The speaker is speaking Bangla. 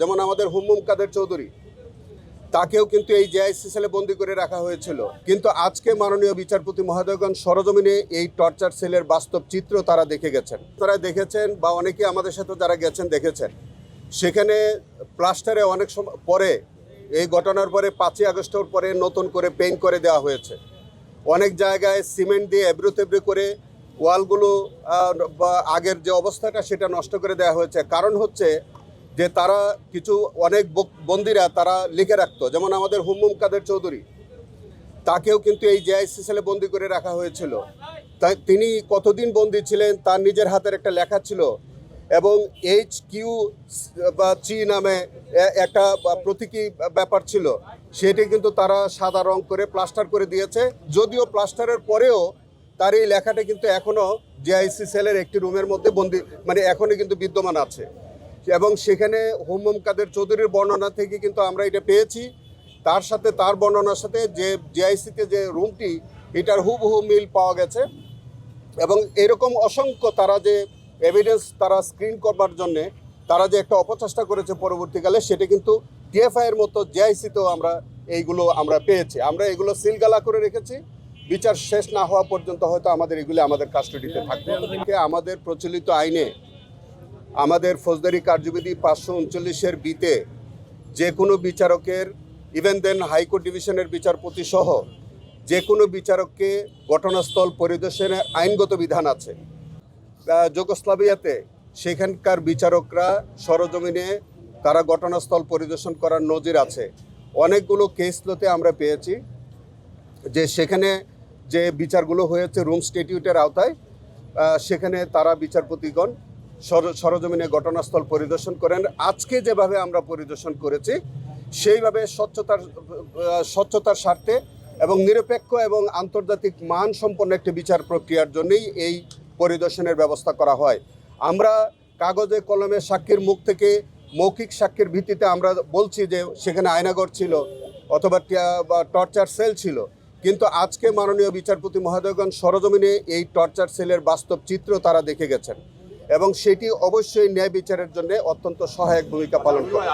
যেমন আমাদের হুম্মুম কাদের চৌধুরী, তাকেও কিন্তু এই জেআইসি সেলে বন্দি করে রাখা হয়েছিল। কিন্তু আজকে মাননীয় বিচারপতি মহোদয়গণ সরজমিনে এই টর্চার সেলের বাস্তব চিত্র তারা দেখে গেছেন। তারা দেখেছেন বা অনেকে আমাদের সাথে যারা গেছেন দেখেছেন, সেখানে প্লাস্টারে অনেক সময় পরে, এই ঘটনার পরে 5ই আগস্টের পরে নতুন করে পেইন্ট করে দেওয়া হয়েছে। অনেক জায়গায় সিমেন্ট দিয়ে এবড়ো তেবড়ো করে ওয়ালগুলো বা আগের যে অবস্থাটা সেটা নষ্ট করে দেওয়া হয়েছে। কারণ হচ্ছে যে তারা কিছু অনেক বন্দিরা তারা লিখে রাখতো, যেমন আমাদের হুম্মুম কাদের চৌধুরী, তাকেও কিন্তু এই জেআইসি সেলে বন্দি করে রাখা হয়েছিল। তাই তিনি কতদিন বন্দি ছিলেন তার নিজের হাতের একটা লেখা ছিল, এবং HQ/C নামে একটা প্রতীকী ব্যাপার ছিল, সেটি কিন্তু তারা সাদা রং করে প্লাস্টার করে দিয়েছে। যদিও প্লাস্টারের পরেও তার এই লেখাটা কিন্তু এখনও জেআইসি সেলের একটি রুমের মধ্যে বন্দি, মানে এখনই কিন্তু বিদ্যমান আছে। এবং সেখানে হুম্মুম কাদের চৌধুরীর বর্ণনা থেকে কিন্তু আমরা এটা পেয়েছি, তার সাথে তার বর্ণনার সাথে যে জেআইসিতে যে রুমটি, এটার হুবহু মিল পাওয়া গেছে। এবং এরকম অসংখ্য তারা যে এভিডেন্স তারা স্ক্রিন করবার জন্যে তারা যে একটা অপচেষ্টা করেছে পরবর্তীকালে, সেটা কিন্তু টিএফআইয়ের মতো জেআইসিতেও এইগুলো আমরা পেয়েছি। আমরা এগুলো সিলগালা করে রেখেছি, বিচার শেষ না হওয়া পর্যন্ত হয়তো এগুলি আমাদের কাস্টডিতে থাকবে। আমাদের প্রচলিত আইনে, আমাদের ফৌজদারি কার্যবিধি 539-এর বিতে যে কোনো বিচারকের, ইভেন দেন হাইকোর্ট ডিভিশনের বিচারপতি সহ যে কোনো বিচারককে ঘটনাস্থল পরিদর্শনের আইনগত বিধান আছে। যুগোস্লাভিয়াতে সেখানকার বিচারকরা সরজমিনে তারা ঘটনাস্থল পরিদর্শন করার নজির আছে। অনেকগুলো কেসগুলোতে আমরা পেয়েছি যে সেখানে যে বিচারগুলো হয়েছে রুম স্ট্যাটিউটের আওতায়, সেখানে তারা বিচারপতিগণ সরজমিনে ঘটনাস্থল পরিদর্শন করেন। আজকে যেভাবে আমরা পরিদর্শন করেছি সেইভাবে স্বচ্ছতার স্বার্থে এবং নিরপেক্ষ এবং আন্তর্জাতিক মান সম্পন্ন একটি বিচার প্রক্রিয়ার জন্যই এই পরিদর্শনের ব্যবস্থা করা হয়। আমরা কাগজে কলমে সাক্ষীর মুখ থেকে মৌখিক সাক্ষীর ভিত্তিতে আমরা বলছি যে সেখানে আয়নাঘর ছিল অথবা টর্চার সেল ছিল, কিন্তু আজকে মাননীয় বিচারপতি মহোদয়গণ সরজমিনে এই টর্চার সেলের বাস্তব চিত্র তারা দেখে গেছেন, এবং সেটি অবশ্যই ন্যায় বিচারের জন্য অত্যন্ত সহায়ক ভূমিকা পালন করে।